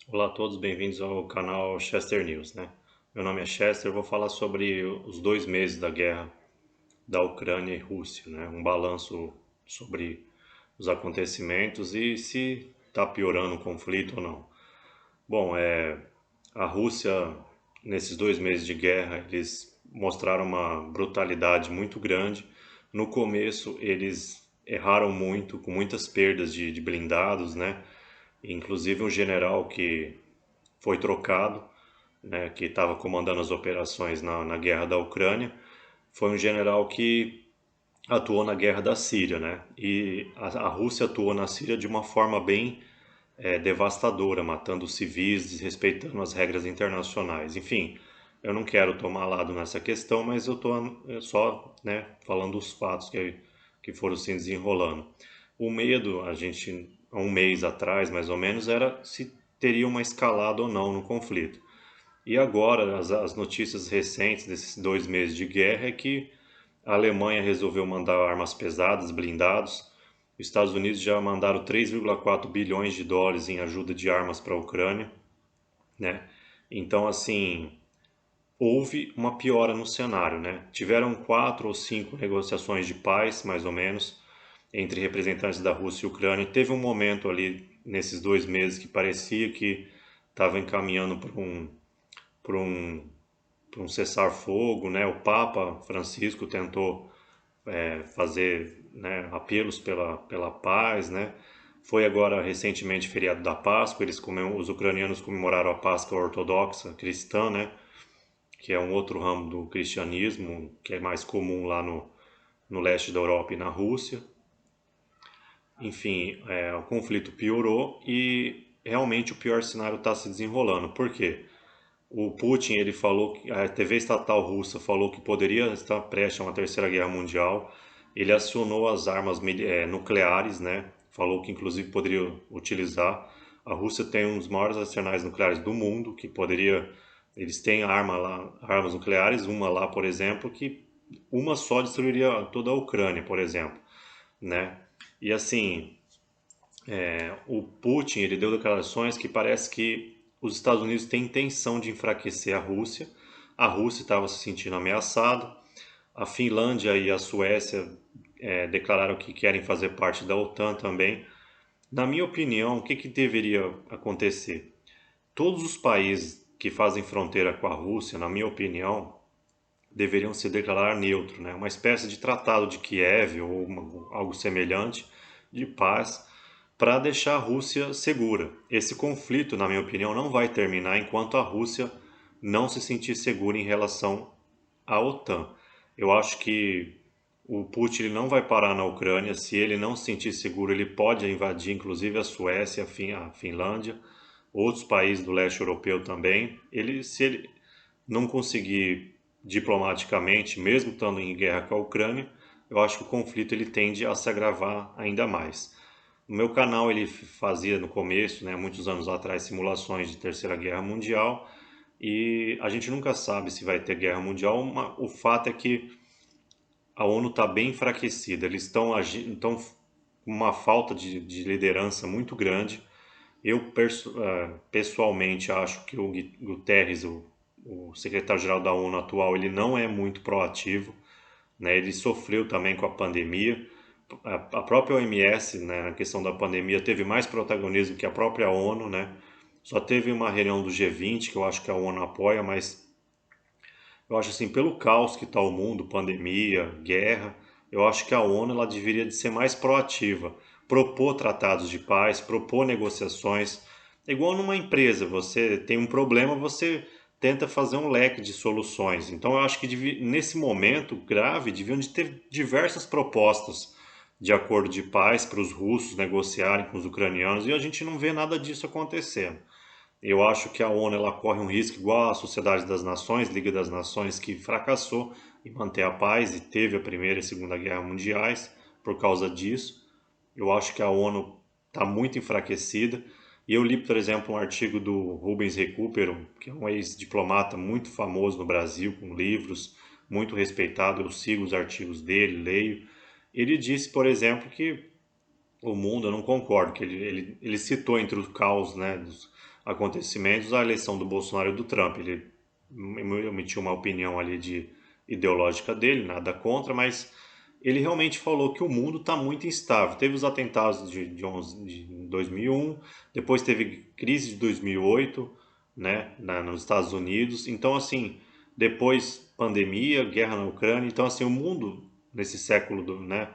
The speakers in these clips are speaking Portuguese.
Olá a todos, bem-vindos ao canal Chester News, Meu nome é Chester, eu vou falar sobre os 2 meses da guerra da Ucrânia e Rússia, Um balanço sobre os acontecimentos e se está piorando o conflito ou não. Bom, a Rússia, nesses 2 meses de guerra, eles mostraram uma brutalidade muito grande. No começo, eles erraram muito, com muitas perdas de blindados, Inclusive um general que foi trocado, que estava comandando as operações na guerra da Ucrânia, foi um general que atuou na guerra da Síria, E a Rússia atuou na Síria de uma forma bem devastadora, matando civis, desrespeitando as regras internacionais. Enfim, eu não quero tomar lado nessa questão, mas eu estou só, falando os fatos que foram se desenrolando. O medo, a gente, há um mês atrás, mais ou menos, era se teria uma escalada ou não no conflito. E agora, as notícias recentes desses 2 meses de guerra é que a Alemanha resolveu mandar armas pesadas, blindados. Os Estados Unidos já mandaram 3,4 bilhões de dólares em ajuda de armas para a Ucrânia, né? Então, assim, houve uma piora no cenário, Tiveram 4 ou 5 negociações de paz, mais ou menos, entre representantes da Rússia e Ucrânia. Teve um momento ali, nesses 2 meses, que parecia que estava encaminhando para um um cessar-fogo, O Papa Francisco tentou fazer apelos pela paz, Foi agora recentemente feriado da Páscoa, os ucranianos comemoraram a Páscoa ortodoxa cristã, Que é um outro ramo do cristianismo que é mais comum lá no leste da Europa e na Rússia. Enfim, o conflito piorou e realmente o pior cenário está se desenrolando. Por quê? O Putin, ele falou que a TV estatal russa falou que poderia estar prestes a uma terceira guerra mundial. Ele acionou as armas nucleares, Falou que inclusive poderia utilizar. A Rússia tem um dos maiores arsenais nucleares do mundo, que poderia, eles têm armas nucleares, uma lá, por exemplo, que uma só destruiria toda a Ucrânia, por exemplo, né? E assim, o Putin, ele deu declarações que parece que os Estados Unidos têm intenção de enfraquecer a Rússia. A Rússia estava se sentindo ameaçada. A Finlândia e a Suécia declararam que querem fazer parte da OTAN também. Na minha opinião, o que deveria acontecer? Todos os países que fazem fronteira com a Rússia, na minha opinião, deveriam se declarar neutro, Uma espécie de tratado de Kiev ou algo semelhante de paz para deixar a Rússia segura. Esse conflito, na minha opinião, não vai terminar enquanto a Rússia não se sentir segura em relação à OTAN. Eu acho que o Putin ele não vai parar na Ucrânia. Se ele não se sentir seguro, ele pode invadir inclusive a Suécia, a Finlândia, outros países do leste europeu também. Se ele não conseguir diplomaticamente, mesmo estando em guerra com a Ucrânia, eu acho que o conflito ele tende a se agravar ainda mais. No meu canal ele fazia no começo, muitos anos atrás, simulações de Terceira Guerra Mundial e a gente nunca sabe se vai ter guerra mundial. O fato é que a ONU está bem enfraquecida, eles estão com uma falta de liderança muito grande. Pessoalmente acho que o Guterres, o secretário-geral da ONU atual, ele não é muito proativo, Ele sofreu também com a pandemia. A própria OMS, na questão da pandemia, teve mais protagonismo que a própria ONU, Só teve uma reunião do G20 que eu acho que a ONU apoia, mas eu acho assim, pelo caos que está o mundo, pandemia, guerra, eu acho que a ONU ela deveria de ser mais proativa, propor tratados de paz, propor negociações. É igual numa empresa, você tem um problema, você tenta fazer um leque de soluções. Então eu acho que nesse momento grave deviam de ter diversas propostas de acordo de paz para os russos negociarem com os ucranianos e a gente não vê nada disso acontecendo. Eu acho que a ONU ela corre um risco igual à Sociedade das Nações, Liga das Nações, que fracassou em manter a paz e teve a Primeira e Segunda Guerra Mundiais por causa disso. Eu acho que a ONU está muito enfraquecida. E eu li, por exemplo, um artigo do Rubens Recupero, que é um ex-diplomata muito famoso no Brasil, com livros muito respeitado. Eu sigo os artigos dele, leio. Ele disse, por exemplo, que o mundo, eu não concordo, que ele citou entre os caos, acontecimentos, a eleição do Bolsonaro e do Trump. Ele emitiu uma opinião ali ideológica dele, nada contra, mas ele realmente falou que o mundo está muito instável. Teve os atentados de 2001, depois teve crise de 2008, né, nos Estados Unidos. Então, assim, depois pandemia, guerra na Ucrânia. Então, assim, o mundo nesse século, né,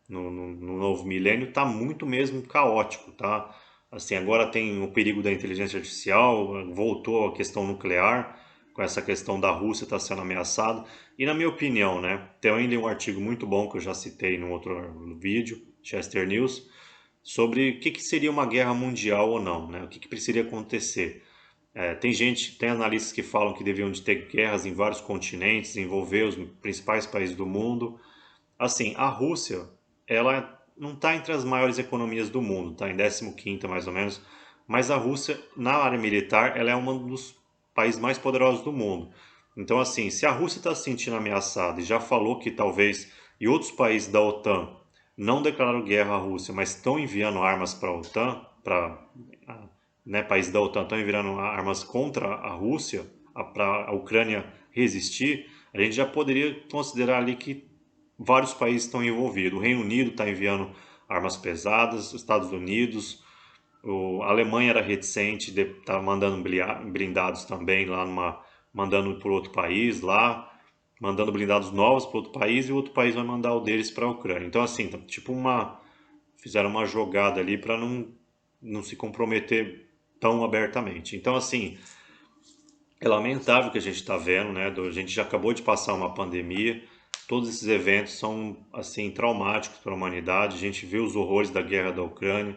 no novo milênio, está muito mesmo caótico, tá? Assim, agora tem o perigo da inteligência artificial, voltou a questão nuclear, com essa questão da Rússia estar sendo ameaçada. E na minha opinião, né, tem ainda um artigo muito bom que eu já citei no outro vídeo, Chester News, sobre o que seria uma guerra mundial ou não, né? O que precisaria acontecer. Tem analistas que falam que deveriam de ter guerras em vários continentes, envolver os principais países do mundo. Assim, a Rússia, ela não está entre as maiores economias do mundo, está em 15º mais ou menos, mas a Rússia, na área militar, ela é um dos países mais poderosos do mundo. Então, assim, se a Rússia está se sentindo ameaçada e já falou que talvez e outros países da OTAN não declararam guerra à Rússia, mas estão enviando armas para a OTAN, para, né, países da OTAN estão enviando armas contra a Rússia, para a Ucrânia resistir, a gente já poderia considerar ali que vários países estão envolvidos. O Reino Unido está enviando armas pesadas, os Estados Unidos, a Alemanha era reticente, está mandando blindados também lá mandando para outro país lá, mandando blindados novos para outro país e o outro país vai mandar o deles para a Ucrânia. Então assim, tá, tipo fizeram uma jogada ali para não se comprometer tão abertamente. Então assim, é lamentável o que a gente está vendo, né? A gente já acabou de passar uma pandemia. Todos esses eventos são assim traumáticos para a humanidade. A gente viu os horrores da guerra da Ucrânia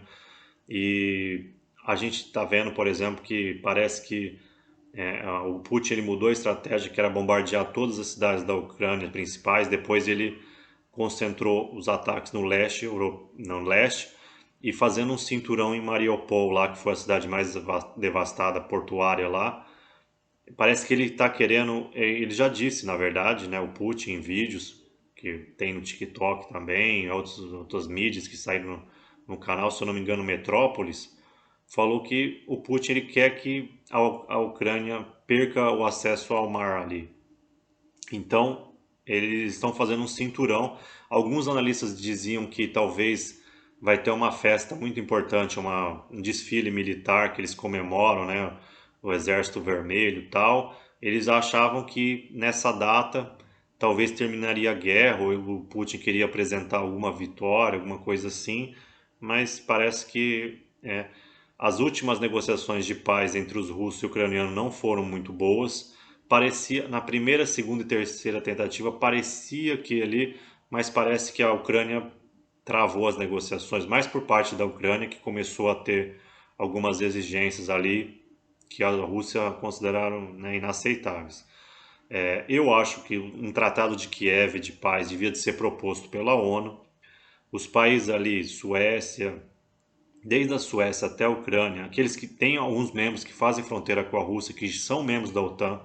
e a gente está vendo, por exemplo, que parece que o Putin ele mudou a estratégia, que era bombardear todas as cidades da Ucrânia principais. Depois ele concentrou os ataques no leste e fazendo um cinturão em Mariupol lá, que foi a cidade mais devastada portuária lá. Parece que ele está querendo, ele já disse, na verdade, né, o Putin em vídeos que tem no TikTok também, outras mídias que saíram no canal, se eu não me engano, Metrópolis, falou que o Putin ele quer que a Ucrânia perca o acesso ao mar ali. Então, eles estão fazendo um cinturão. Alguns analistas diziam que talvez vai ter uma festa muito importante, um desfile militar que eles comemoram, né, o Exército Vermelho e tal. Eles achavam que nessa data talvez terminaria a guerra, ou o Putin queria apresentar alguma vitória, alguma coisa assim, mas parece que as últimas negociações de paz entre os russos e ucranianos não foram muito boas. Parecia, na primeira, segunda e terceira tentativa, parecia que ali, mas parece que a Ucrânia travou as negociações, mais por parte da Ucrânia, que começou a ter algumas exigências ali que a Rússia consideraram, né, inaceitáveis. Eu acho que um tratado de Kiev de paz devia de ser proposto pela ONU. Os países ali, Suécia, desde a Suécia até a Ucrânia, aqueles que têm alguns membros que fazem fronteira com a Rússia, que são membros da OTAN,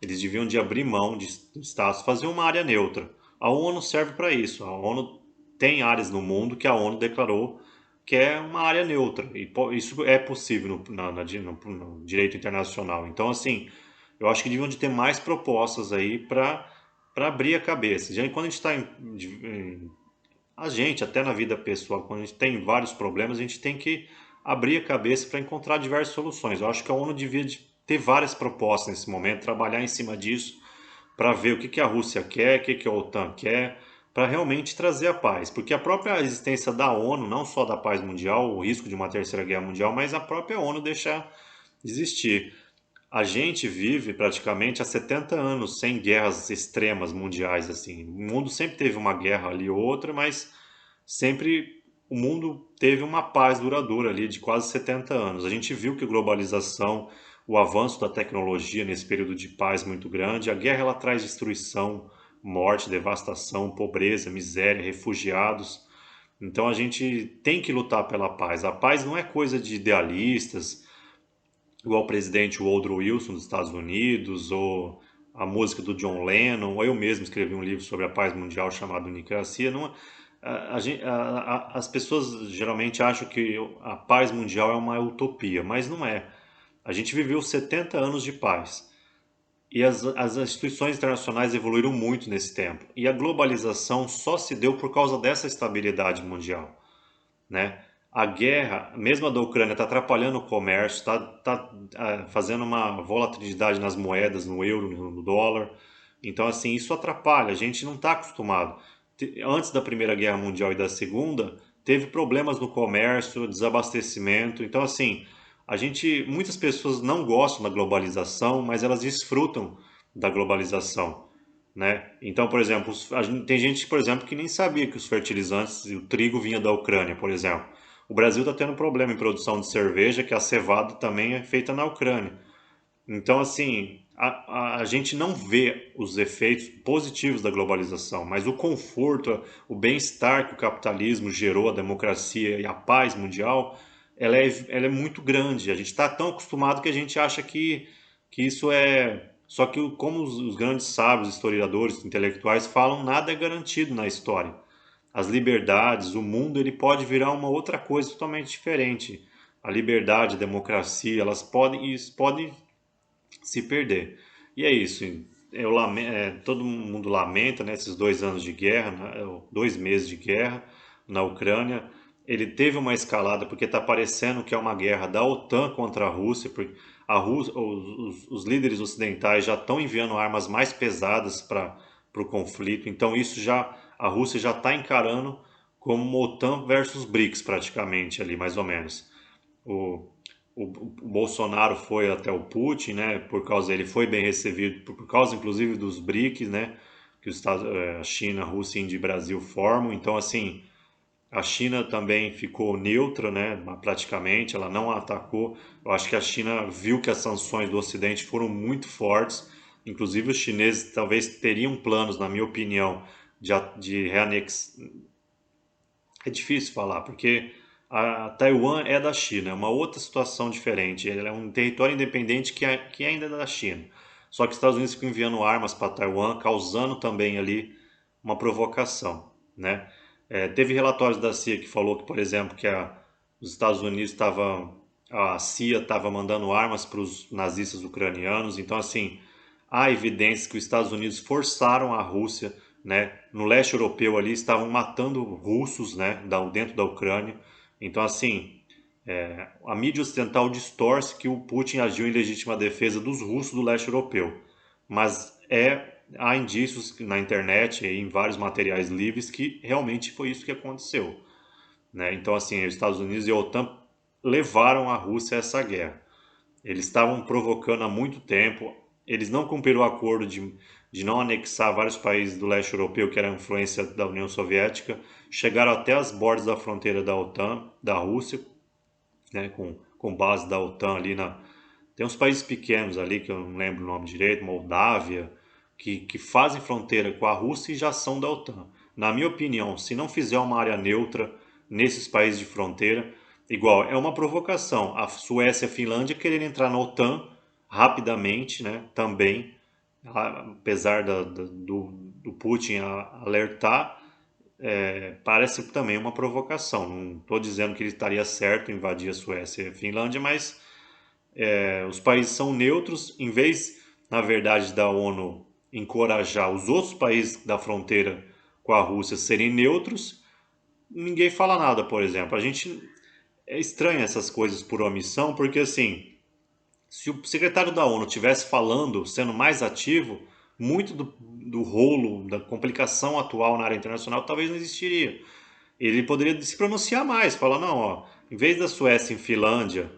eles deviam de abrir mão de status, fazer uma área neutra. A ONU serve para isso. A ONU tem áreas no mundo que a ONU declarou que é uma área neutra. E isso é possível no direito internacional. Então, assim, eu acho que deviam de ter mais propostas aí para abrir a cabeça. Já quando a gente está a gente, até na vida pessoal, quando a gente tem vários problemas, a gente tem que abrir a cabeça para encontrar diversas soluções. Eu acho que a ONU devia ter várias propostas nesse momento, trabalhar em cima disso, para ver o que a Rússia quer, o que a OTAN quer, para realmente trazer a paz. Porque a própria existência da ONU, não só da paz mundial, o risco de uma terceira guerra mundial, mas a própria ONU deixar de existir. A gente vive praticamente há 70 anos sem guerras extremas mundiais assim. O mundo sempre teve uma guerra ali ou outra, mas sempre o mundo teve uma paz duradoura ali de quase 70 anos. A gente viu que a globalização, o avanço da tecnologia nesse período de paz muito grande, a guerra ela traz destruição, morte, devastação, pobreza, miséria, refugiados. Então a gente tem que lutar pela paz. A paz não é coisa de idealistas, igual o presidente Woodrow Wilson dos Estados Unidos, ou a música do John Lennon, ou eu mesmo escrevi um livro sobre a paz mundial chamado Unicracia. Não, as pessoas geralmente acham que a paz mundial é uma utopia, mas não é. A gente viveu 70 anos de paz. E as instituições internacionais evoluíram muito nesse tempo. E a globalização só se deu por causa dessa estabilidade mundial, né? A guerra, mesmo a da Ucrânia, está atrapalhando o comércio, está fazendo uma volatilidade nas moedas, no euro, no dólar. Então, assim, isso atrapalha. A gente não está acostumado. Antes da Primeira Guerra Mundial e da Segunda, teve problemas no comércio, desabastecimento. Então, assim, muitas pessoas não gostam da globalização, mas elas desfrutam da globalização, né? Então, por exemplo, tem gente, por exemplo, que nem sabia que os fertilizantes e o trigo vinha da Ucrânia, por exemplo. O Brasil está tendo problema em produção de cerveja, que a cevada também é feita na Ucrânia. Então, assim, a gente não vê os efeitos positivos da globalização, mas o conforto, o bem-estar que o capitalismo gerou, a democracia e a paz mundial, ela é muito grande. A gente está tão acostumado que a gente acha que isso é. Só que, como os grandes sábios, historiadores, intelectuais falam, nada é garantido na história. As liberdades, o mundo, ele pode virar uma outra coisa totalmente diferente. A liberdade, a democracia, elas podem se perder. E é isso. Todo mundo lamenta, né, esses 2 anos de guerra, né, 2 meses de guerra na Ucrânia. Ele teve uma escalada porque está parecendo que é uma guerra da OTAN contra a Rússia, porque os líderes ocidentais já estão enviando armas mais pesadas para o conflito. Então a Rússia já está encarando como uma OTAN versus BRICS praticamente ali, mais ou menos. O, o Bolsonaro foi até o Putin, né? Por causa ele foi bem recebido por causa inclusive dos BRICS, né? Que a China, a Rússia, Índia e Brasil formam. Então assim, a China também ficou neutra, né? Praticamente, ela não atacou. Eu acho que a China viu que as sanções do Ocidente foram muito fortes. Inclusive os chineses talvez teriam planos, na minha opinião, de reanex. É difícil falar, porque a Taiwan é da China, é uma outra situação diferente. Ele é um território independente que ainda é da China. Só que os Estados Unidos ficam enviando armas para Taiwan, causando também ali uma provocação, né? Teve relatórios da CIA que falou que, por exemplo, os Estados Unidos a CIA estava mandando armas para os nazistas ucranianos. Então, assim, há evidências que os Estados Unidos forçaram a Rússia, né, no leste europeu ali, estavam matando russos, né, dentro da Ucrânia. Então, assim, a mídia ocidental distorce que o Putin agiu em legítima defesa dos russos do leste europeu. Mas há indícios na internet e em vários materiais livres que realmente foi isso que aconteceu, né? Então, assim, os Estados Unidos e a OTAN levaram a Rússia a essa guerra. Eles estavam provocando há muito tempo. Eles não cumpriram o acordo de não anexar vários países do leste europeu que eram influência da União Soviética. Chegaram até as bordas da fronteira da OTAN, da Rússia, né, com base da OTAN ali na. Tem uns países pequenos ali, que eu não lembro o nome direito, Moldávia, que fazem fronteira com a Rússia e já são da OTAN. Na minha opinião, se não fizer uma área neutra nesses países de fronteira, igual, é uma provocação. A Suécia e a Finlândia quererem entrar na OTAN rapidamente, né, também, apesar do Putin alertar, parece também uma provocação. Não estou dizendo que ele estaria certo em invadir a Suécia e a Finlândia, mas os países são neutros, em vez, na verdade, da ONU encorajar os outros países da fronteira com a Rússia serem neutros, ninguém fala nada, por exemplo. A gente é estranho essas coisas por omissão, porque assim, se o secretário da ONU tivesse falando, sendo mais ativo, muito do rolo, da complicação atual na área internacional talvez não existiria. Ele poderia se pronunciar mais, falar, não, ó, em vez da Suécia e Finlândia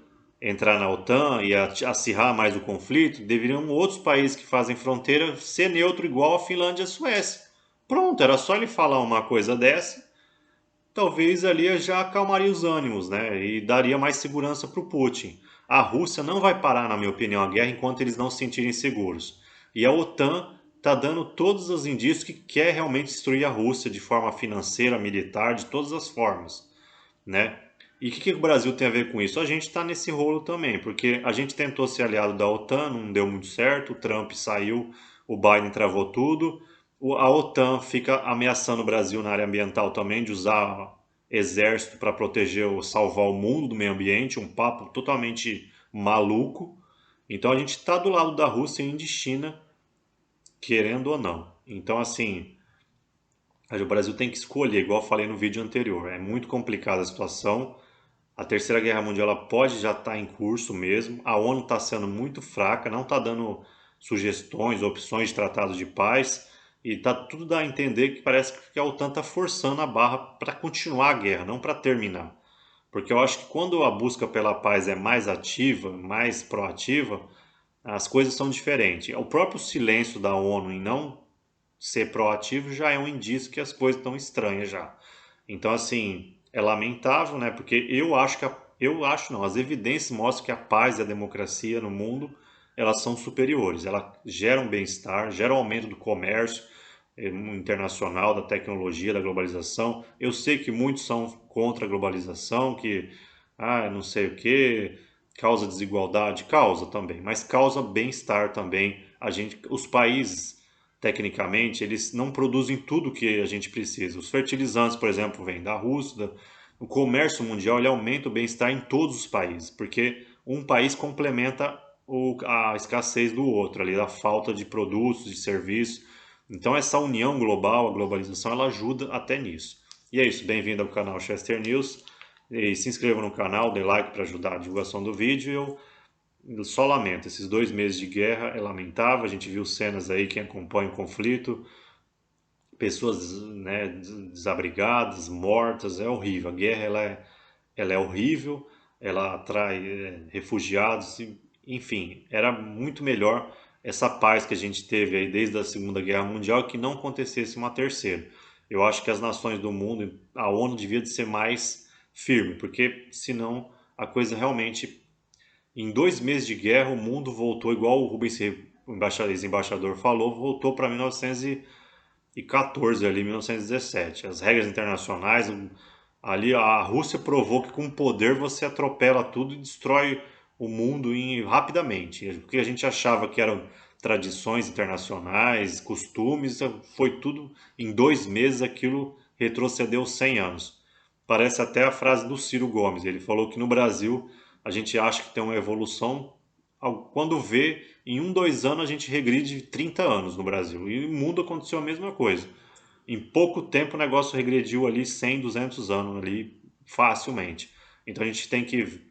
entrar na OTAN e acirrar mais o conflito, deveriam outros países que fazem fronteira ser neutro igual a Finlândia e a Suécia. Pronto, era só ele falar uma coisa dessa, talvez ali já acalmaria os ânimos, né? E daria mais segurança para o Putin. A Rússia não vai parar, na minha opinião, a guerra enquanto eles não se sentirem seguros. E a OTAN está dando todos os indícios que quer realmente destruir a Rússia de forma financeira, militar, de todas as formas, né? E o que o Brasil tem a ver com isso? A gente está nesse rolo também, porque a gente tentou ser aliado da OTAN, não deu muito certo, o Trump saiu, o Biden travou tudo, a OTAN fica ameaçando o Brasil na área ambiental também, de usar exército para proteger ou salvar o mundo do meio ambiente, um papo totalmente maluco. Então a gente está do lado da Rússia, Índia e China, querendo ou não. Então, assim, o Brasil tem que escolher, igual eu falei no vídeo anterior. É muito complicada a situação. A Terceira Guerra Mundial ela pode já estar em curso mesmo. A ONU está sendo muito fraca, não está dando sugestões, opções de tratado de paz. E tá tudo dá a entender que parece que a OTAN está forçando a barra para continuar a guerra, não para terminar. Porque eu acho que quando a busca pela paz é mais ativa, mais proativa, as coisas são diferentes. O próprio silêncio da ONU em não ser proativo já é um indício que as coisas estão estranhas já. Então, assim, é lamentável, né? Porque eu acho que eu acho não, as evidências mostram que a paz e a democracia no mundo elas são superiores. Elas geram bem-estar, geram aumento do comércio internacional, da tecnologia, da globalização. Eu sei que muitos são contra a globalização, que não sei o que, causa desigualdade, causa também, mas causa bem-estar também. Os países tecnicamente, eles não produzem tudo o que a gente precisa. Os fertilizantes, por exemplo, vêm da Rússia. O comércio mundial ele aumenta o bem-estar em todos os países, porque um país complementa a escassez do outro, ali, a falta de produtos, de serviços. Então, essa união global, a globalização, ela ajuda até nisso. E é isso, bem-vindo ao canal Chester News. E se inscreva no canal, dê like para ajudar a divulgação do vídeo. Eu só lamento, esses 2 meses de guerra é lamentável, a gente viu cenas aí, quem acompanha o conflito, pessoas, né, desabrigadas, mortas, é horrível. A guerra ela é horrível, ela atrai refugiados, enfim, era muito melhor essa paz que a gente teve aí desde a Segunda Guerra Mundial que não acontecesse uma terceira. Eu acho que as nações do mundo, a ONU devia de ser mais firme, porque senão a coisa realmente em 2 meses de guerra, o mundo voltou, igual o Rubens, o ex-embaixador, falou, voltou para 1914, ali, 1917. As regras internacionais, ali a Rússia provou que com poder você atropela tudo e destrói o mundo rapidamente. O que a gente achava que eram tradições internacionais, costumes, foi tudo em 2 meses aquilo retrocedeu 100 anos. Parece até a frase do Ciro Gomes. Ele falou que no Brasil a gente acha que tem uma evolução, quando vê, em 2 anos a gente regride 30 anos no Brasil. E no mundo aconteceu a mesma coisa. Em pouco tempo o negócio regrediu ali 100, 200 anos ali facilmente. Então a gente tem que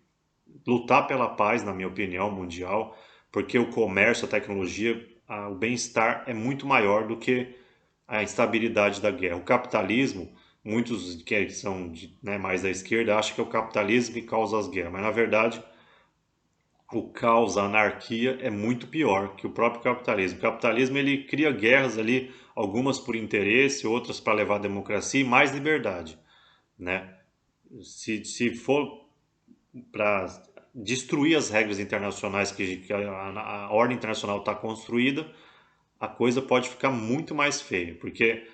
lutar pela paz, na minha opinião, mundial, porque o comércio, a tecnologia, o bem-estar é muito maior do que a instabilidade da guerra. O capitalismo, muitos que são né, mais da esquerda acham que é o capitalismo que causa as guerras, mas na verdade o caos, a anarquia é muito pior que o próprio capitalismo. O capitalismo ele cria guerras ali, algumas por interesse, outras para levar a democracia e mais liberdade, né? Se for para destruir as regras internacionais que a ordem internacional está construída, a coisa pode ficar muito mais feia, porque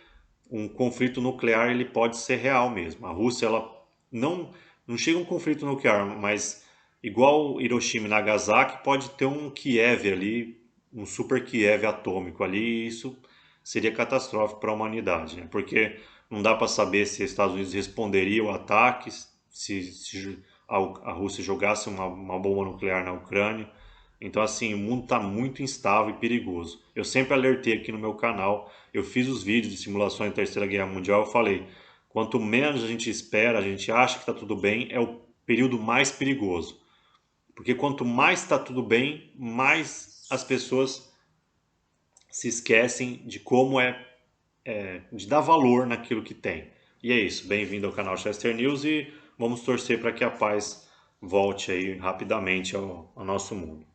um conflito nuclear ele pode ser real mesmo. A Rússia ela não chega a um conflito nuclear, mas igual Hiroshima e Nagasaki pode ter um Kiev ali, um super Kiev atômico ali, e isso seria catastrófico para a humanidade, né? Porque não dá para saber se os Estados Unidos responderiam ataques, se a Rússia jogasse uma bomba nuclear na Ucrânia. Então, assim, o mundo está muito instável e perigoso. Eu sempre alertei aqui no meu canal, eu fiz os vídeos de simulações da Terceira Guerra Mundial, eu falei, quanto menos a gente espera, a gente acha que está tudo bem, é o período mais perigoso. Porque quanto mais está tudo bem, mais as pessoas se esquecem de como de dar valor naquilo que tem. E é isso, bem-vindo ao canal Chester News e vamos torcer para que a paz volte aí rapidamente ao nosso mundo.